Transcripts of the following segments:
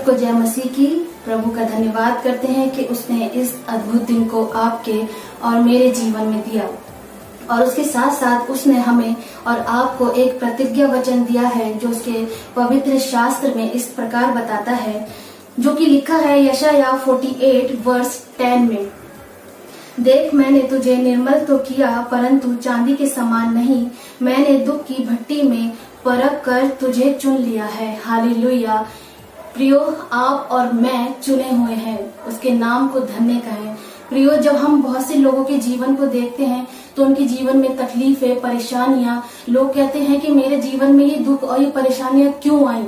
सबको जय मसीह की। प्रभु का धन्यवाद करते हैं कि उसने इस अद्भुत दिन को आपके और मेरे जीवन में दिया, और उसके साथ साथ उसने हमें और आपको एक प्रतिज्ञा वचन दिया है जो उसके पवित्र शास्त्र में इस प्रकार बताता है, जो कि लिखा है यशायाह 48 वर्स 10 में, देख मैंने तुझे निर्मल तो किया परंतु चांदी के समान नहीं, मैंने दुख की भट्टी में परख कर तुझे चुन लिया है। हालेलुया। प्रियो, आप और मैं चुने हुए हैं, उसके नाम को धन्य कहें। प्रियो, जब हम बहुत से लोगों के जीवन को देखते हैं तो उनके जीवन में तकलीफें, परेशानियां, लोग कहते हैं कि मेरे जीवन में ये दुख और ये परेशानियां क्यों आई।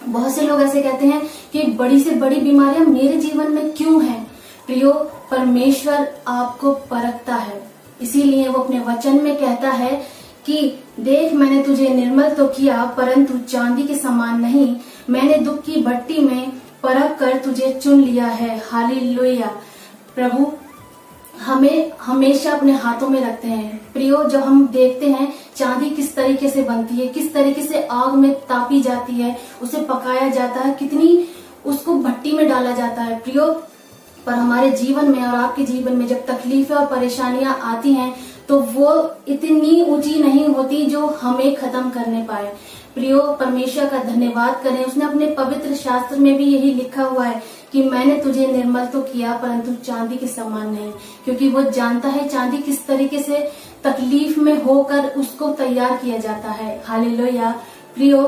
बहुत से लोग ऐसे कहते हैं कि बड़ी से बड़ी बीमारियां मेरे जीवन में क्यों हैं। प्रियो, परमेश्वर आपको परखता है, इसीलिए वो अपने वचन में कहता है कि देख मैंने तुझे निर्मल तो किया परंतु चांदी के समान नहीं, मैंने दुख की भट्टी में परख कर तुझे चुन लिया है। हालेलुया। प्रभु हमें हमेशा अपने हाथों में रखते हैं। प्रियो, जब हम देखते हैं चांदी किस तरीके से बनती है, किस तरीके से आग में तापी जाती है, उसे पकाया जाता है, कितनी उसको भट्टी में डाला जाता है। प्रियो, पर हमारे जीवन में और आपके जीवन में जब तकलीफें और परेशानियां आती हैं तो वो इतनी ऊंची नहीं होती जो हमें खत्म करने पाए। प्रियो, परमेश्वर का धन्यवाद करें, उसने अपने पवित्र शास्त्र में भी यही लिखा हुआ है कि मैंने तुझे निर्मल तो किया परंतु चांदी के समान नहीं, क्योंकि वो जानता है चांदी किस तरीके से तकलीफ में होकर उसको तैयार किया जाता है। हालेलुया। प्रियो,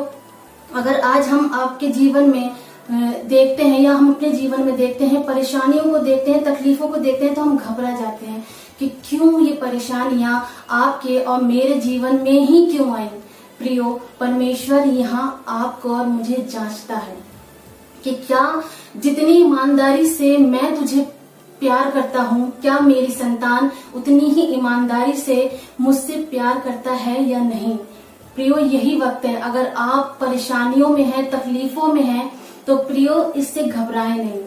अगर आज हम आपके जीवन में देखते हैं या हम अपने जीवन में देखते हैं, परेशानियों को देखते हैं, तकलीफों को देखते हैं, तो हम घबरा जाते हैं कि क्यों ये परेशानियां आपके और मेरे जीवन में ही क्यों आई। प्रियो, परमेश्वर यहाँ आपको और मुझे जांचता है कि क्या जितनी ईमानदारी से मैं तुझे प्यार करता हूँ, क्या मेरी संतान उतनी ही ईमानदारी से मुझसे प्यार करता है या नहीं। प्रियो, यही वक्त है, अगर आप परेशानियों में हैं, तकलीफों में हैं, तो प्रियो इससे घबराएं नहीं,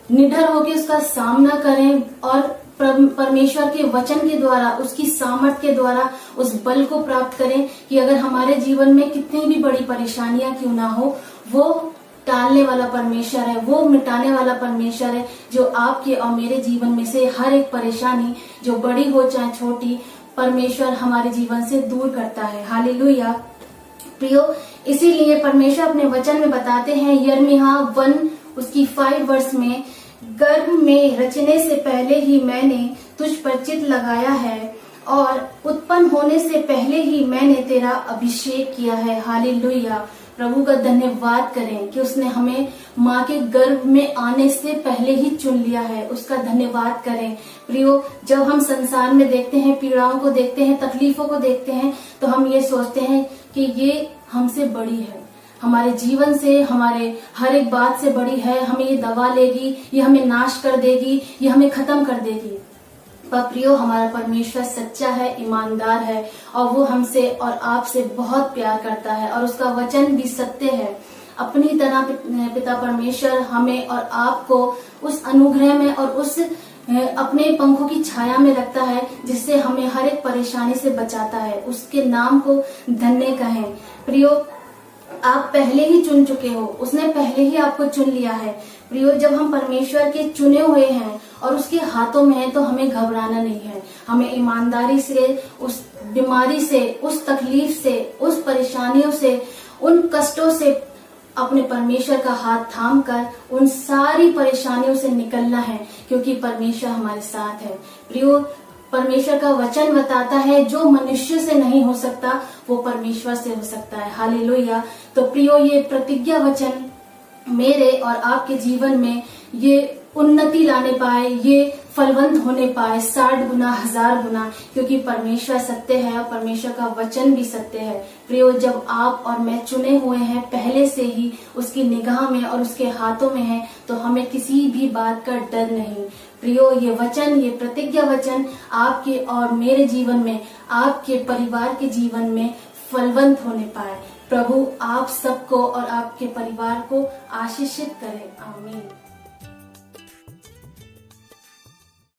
निडर होकर उसका सामना करें और परमेश्वर के वचन के द्वारा, उसकी सामर्थ के द्वारा उस बल को प्राप्त करें कि अगर हमारे जीवन में कितनी भी बड़ी परेशानियां क्यों ना हो, वो टालने वाला परमेश्वर है, वो मिटाने वाला परमेश्वर है, जो आपके और मेरे जीवन में से हर एक परेशानी, जो बड़ी हो चाहे छोटी, परमेश्वर हमारे जीवन से दूर करता है। हालेलुया। प्रियो, इसीलिए परमेश्वर अपने वचन में बताते हैं यिर्मयाह 1 उसकी 5 वर्ष में, गर्भ में रचने से पहले ही मैंने तुझ पर चित्त लगाया है और उत्पन्न होने से पहले ही मैंने तेरा अभिषेक किया है। हालेलुया। प्रभु का धन्यवाद करें कि उसने हमें माँ के गर्भ में आने से पहले ही चुन लिया है, उसका धन्यवाद करें। प्रियो, जब हम संसार में देखते हैं, पीड़ाओं को देखते हैं, तकलीफों को देखते हैं, तो हम ये सोचते हैं कि ये हमसे बड़ी है, हमारे जीवन से, हमारे हर एक बात से बड़ी है, हमें ये दबा लेगी, ये हमें नाश कर देगी, ये हमें खत्म कर देगी। पर प्रियो, हमारा परमेश्वर सच्चा है, ईमानदार है, और वो हमसे और आपसे बहुत प्यार करता है, और उसका वचन भी सत्य है। अपनी तरह पिता परमेश्वर हमें और आपको उस अनुग्रह में और उस अपने पंखों की छाया में रखता है, जिससे हमें हर एक परेशानी से बचाता है। उसके नाम को धन्य कहें। प्रियो, आप पहले ही चुन चुके हो, उसने पहले ही आपको चुन लिया है। प्रियो, जब हम परमेश्वर के चुने हुए हैं और उसके हाथों में हैं, तो हमें घबराना नहीं है। हमें ईमानदारी से उस बीमारी से, उस तकलीफ से, उस परेशानियों से, उन कष्टों से अपने परमेश्वर का हाथ थाम कर उन सारी परेशानियों से निकलना है, क्योंकि परमेश्वर हमारे साथ है। प्रियो, परमेश्वर का वचन बताता है जो मनुष्य से नहीं हो सकता वो परमेश्वर से हो सकता है। हालेलुया। तो प्रियो, ये प्रतिज्ञा वचन मेरे और आपके जीवन में ये उन्नति लाने पाए, ये फलवंत होने पाए 60 गुना, 1000 गुना, क्योंकि परमेश्वर सत्य है और परमेश्वर का वचन भी सत्य है। प्रियो, जब आप और मैं चुने हुए हैं पहले से ही उसकी निगाह में और उसके हाथों में है, तो हमें किसी भी बात का डर नहीं। प्रियो, ये वचन, ये प्रतिज्ञा वचन आपके और मेरे जीवन में, आपके परिवार के जीवन में फलवंत होने पाए। प्रभु आप सबको और आपके परिवार को आशीषित करे। आमीन।